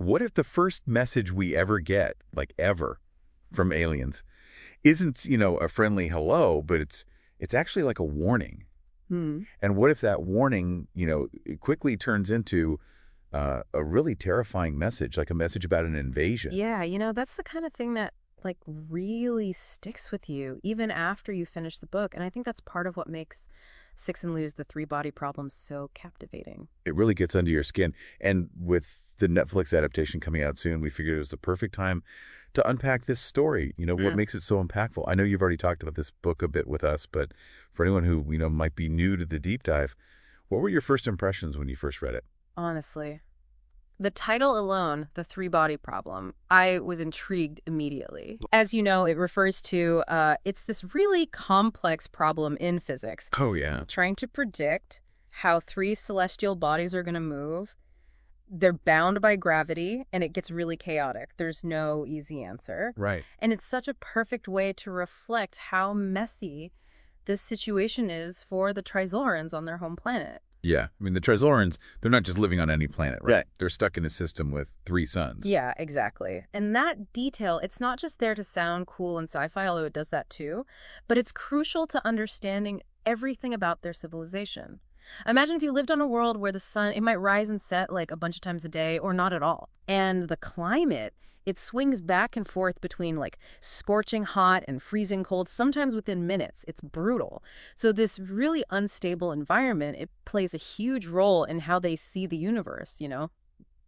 What if the first message we ever get, like ever, from aliens isn't, a friendly hello, but it's actually like a warning? Hmm. And what if that warning, it quickly turns into a really terrifying message, like a message about an invasion? Yeah, that's the kind of thing that like really sticks with you even after you finish the book. And I think that's part of what makes Cixin Liu's The Three-Body Problem so captivating. It really gets under your skin. And with the Netflix adaptation coming out soon, we figured it was the perfect time to unpack this story. What Yeah. makes it so impactful? I know you've already talked about this book a bit with us, but for anyone who, might be new to the deep dive, what were your first impressions when you first read it? Honestly, the title alone, The Three-Body Problem, I was intrigued immediately. As you know, it refers to, it's this really complex problem in physics, Oh, yeah. trying to predict how three celestial bodies are going to move. They're bound by gravity, and it gets really chaotic. There's no easy answer. Right. And it's such a perfect way to reflect how messy this situation is for the Trizolans on their home planet. Yeah. I mean, the Trizolans, they're not just living on any planet, right? Right. They're stuck in a system with 3 suns. Yeah, exactly. And that detail, it's not just there to sound cool and sci-fi, although it does that too, but it's crucial to understanding everything about their civilization. Imagine if you lived on a world where the sun, it might rise and set like a bunch of times a day or not at all. And the climate, it swings back and forth between like scorching hot and freezing cold, sometimes within minutes. It's brutal. So this really unstable environment, it plays a huge role in how they see the universe,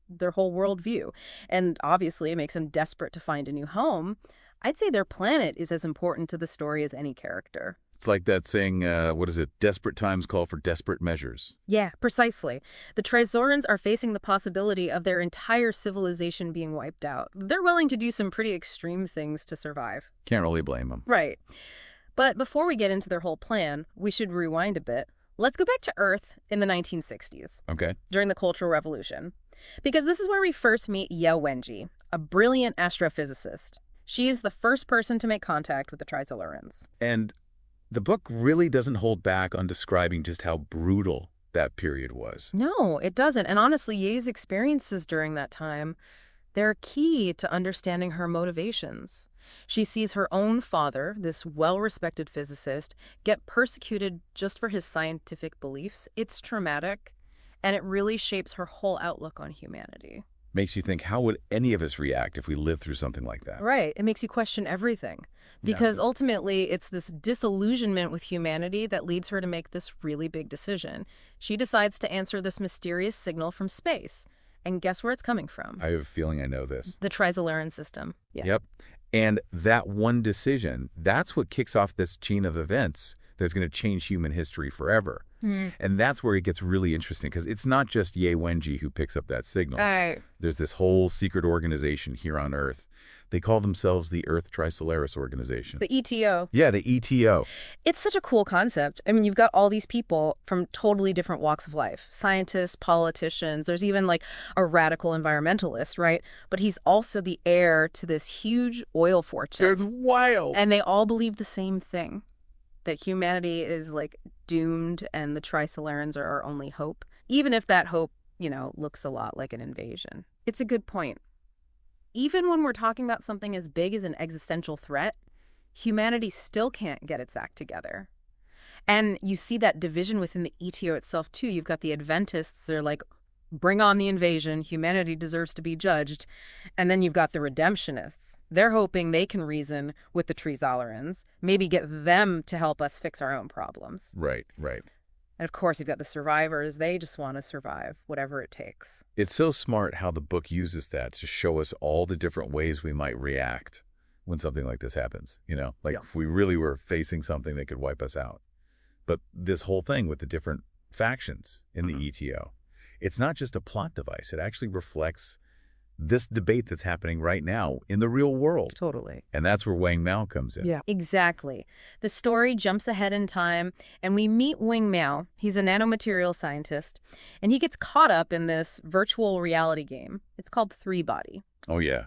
their whole worldview. And obviously it makes them desperate to find a new home. I'd say their planet is as important to the story as any character. It's like that saying, what is it? Desperate times call for desperate measures. Yeah, precisely. The Trizorans are facing the possibility of their entire civilization being wiped out. They're willing to do some pretty extreme things to survive. Can't really blame them. Right. But before we get into their whole plan, we should rewind a bit. Let's go back to Earth in the 1960s, Okay. during the Cultural Revolution. Because this is where we first meet Ye Wenji, a brilliant astrophysicist. She is the first person to make contact with the Trizolans. And the book really doesn't hold back on describing just how brutal that period was. No, it doesn't. And honestly, Ye's experiences during that time, they're key to understanding her motivations. She sees her own father, this well-respected physicist, get persecuted just for his scientific beliefs. It's traumatic, and it really shapes her whole outlook on humanity. Makes you think, how would any of us react if we lived through something like that? Right. It makes you question everything. Because ultimately, it's this disillusionment with humanity that leads her to make this really big decision. She decides to answer this mysterious signal from space. And guess where it's coming from? I have a feeling I know this. The Trizolaran system. Yeah. Yep. And that one decision, that's what kicks off this chain of events that's going to change human history forever. And that's where it gets really interesting, because it's not just Ye Wenji who picks up that signal. There's this whole secret organization here on Earth. They call themselves the Earth Trisolaris Organization. The ETO. Yeah, the ETO. It's such a cool concept. I mean, you've got all these people from totally different walks of life. Scientists, politicians, there's even like a radical environmentalist, right? But he's also the heir to this huge oil fortune. It's wild. And they all believe the same thing, that humanity is like doomed and the Trisolarans are our only hope. Even if that hope, looks a lot like an invasion. It's a good point. Even when we're talking about something as big as an existential threat, humanity still can't get its act together. And you see that division within the ETO itself, too. You've got the Adventists. They're like, bring on the invasion. Humanity deserves to be judged. And then you've got the Redemptionists. They're hoping they can reason with the Trizolans, maybe get them to help us fix our own problems. Right, right. And of course, you've got the survivors. They just want to survive, whatever it takes. It's so smart how the book uses that to show us all the different ways we might react when something like this happens. If we really were facing something that could wipe us out. But this whole thing with the different factions in the ETO, it's not just a plot device. It actually reflects this debate that's happening right now in the real world. Totally. And that's where Wang Mao comes in. Yeah, exactly. The story jumps ahead in time, and we meet Wang Mao. He's a nanomaterial scientist, and he gets caught up in this virtual reality game. It's called Three-Body. Oh, yeah.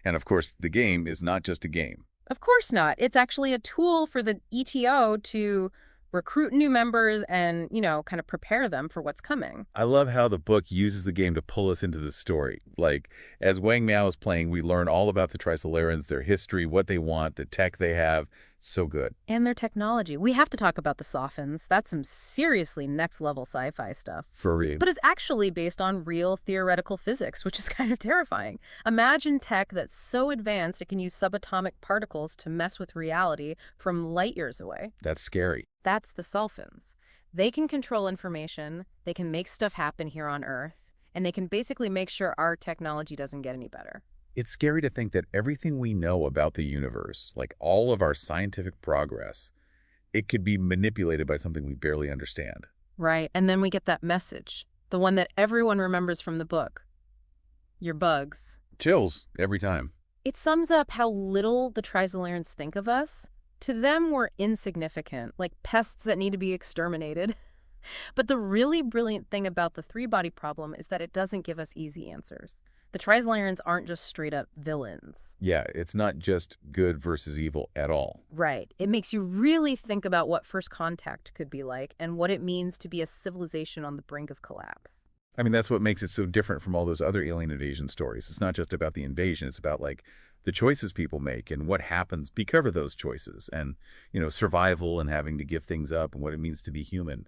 And of course, the game is not just a game. Of course not. It's actually a tool for the ETO to recruit new members and, kind of prepare them for what's coming. I love how the book uses the game to pull us into the story. Like, as Wang Miao is playing, we learn all about the Trisolarans, their history, what they want, the tech they have. So good. And their technology. We have to talk about the Sophins. That's some seriously next-level sci-fi stuff. For real. But it's actually based on real theoretical physics, which is kind of terrifying. Imagine tech that's so advanced it can use subatomic particles to mess with reality from light years away. That's scary. That's the Sophins. They can control information, they can make stuff happen here on Earth, and they can basically make sure our technology doesn't get any better. It's scary to think that everything we know about the universe, like all of our scientific progress, it could be manipulated by something we barely understand. Right, and then we get that message, the one that everyone remembers from the book. Your bugs. Chills every time. It sums up how little the Trisolarans think of us. To them, we're insignificant, like pests that need to be exterminated. But the really brilliant thing about the three-body problem is that it doesn't give us easy answers. The Trisolarans aren't just straight-up villains. Yeah, it's not just good versus evil at all. Right. It makes you really think about what first contact could be like and what it means to be a civilization on the brink of collapse. I mean, that's what makes it so different from all those other alien invasion stories. It's not just about the invasion. It's about, like, the choices people make and what happens because of those choices and, survival and having to give things up and what it means to be human.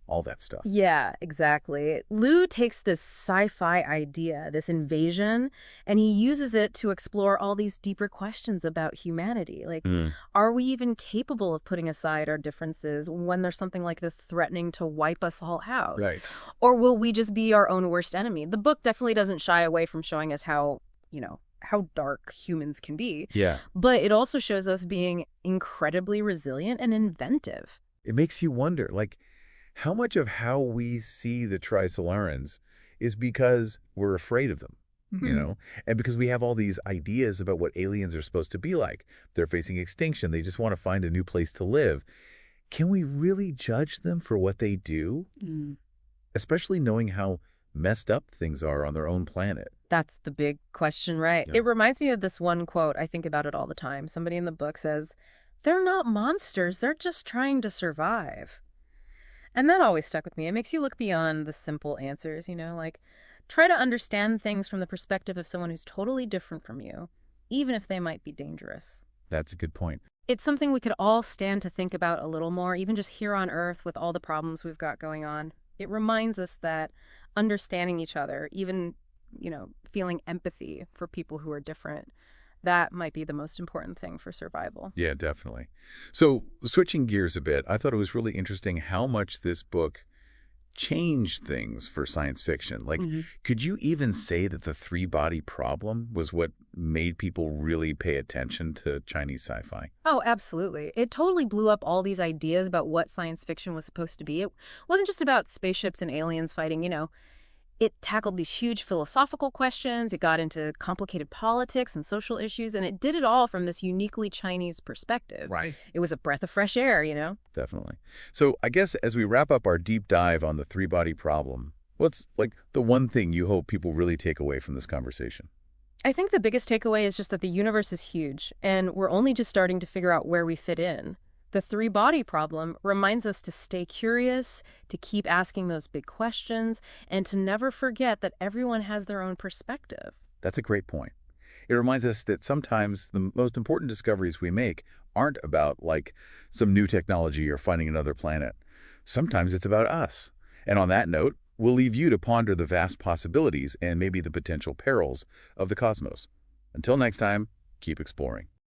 All that stuff. Yeah, exactly. Liu takes this sci-fi idea, this invasion, and he uses it to explore all these deeper questions about humanity. Like, are we even capable of putting aside our differences when there's something like this threatening to wipe us all out? Right. Or will we just be our own worst enemy? The book definitely doesn't shy away from showing us how dark humans can be. Yeah. But it also shows us being incredibly resilient and inventive. It makes you wonder, like, how much of how we see the Trisolarans is because we're afraid of them, and because we have all these ideas about what aliens are supposed to be like. They're facing extinction. They just want to find a new place to live. Can we really judge them for what they do? Especially knowing how messed up things are on their own planet. That's the big question, right? Yeah. It reminds me of this one quote. I think about it all the time. Somebody in the book says, "They're not monsters. They're just trying to survive." And that always stuck with me. It makes you look beyond the simple answers, like try to understand things from the perspective of someone who's totally different from you, even if they might be dangerous. That's a good point. It's something we could all stand to think about a little more, even just here on Earth with all the problems we've got going on. It reminds us that understanding each other, even, feeling empathy for people who are different, that might be the most important thing for survival. Yeah, definitely. So switching gears a bit, I thought it was really interesting how much this book changed things for science fiction. Like, could you even say that the three-body problem was what made people really pay attention to Chinese sci-fi? Oh, absolutely. It totally blew up all these ideas about what science fiction was supposed to be. It wasn't just about spaceships and aliens fighting, It tackled these huge philosophical questions, it got into complicated politics and social issues, and it did it all from this uniquely Chinese perspective. Right. It was a breath of fresh air, Definitely. So I guess as we wrap up our deep dive on the three-body problem, what's, the one thing you hope people really take away from this conversation? I think the biggest takeaway is just that the universe is huge, and we're only just starting to figure out where we fit in. The three-body problem reminds us to stay curious, to keep asking those big questions, and to never forget that everyone has their own perspective. That's a great point. It reminds us that sometimes the most important discoveries we make aren't about, some new technology or finding another planet. Sometimes it's about us. And on that note, we'll leave you to ponder the vast possibilities and maybe the potential perils of the cosmos. Until next time, keep exploring.